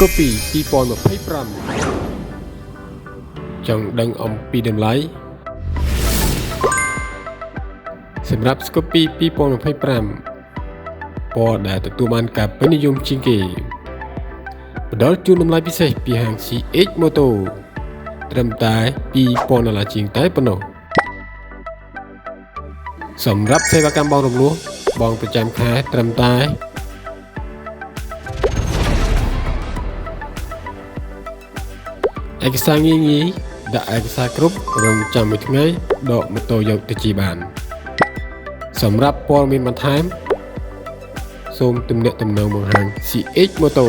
Scoopy 2025 ចង់ដឹងអំពីតម្លៃសម្រាប់ Scoopy 2025 ពណ៌ដែលទទួលបានការពេញនិយមជាងគេផ្ដល់ជូនតម្លៃពិសេសពីហាង CH Moto ត្រឹមតែ$2,000ជាងតែប៉ុណ្ណោះសម្រាប់សេវាកម្មបង់រំលោះបងប្រចាំខែត្រឹមតែឯកសារងាយដាក់ឯកសារគ្រប់រងចាំមួយថ្ងៃដកម៉ូតូយកទៅជិះបានសម្រាប់ព័ត៌មានបន្ថែមសូមទំនាក់ទំនងមកហាង CH Moto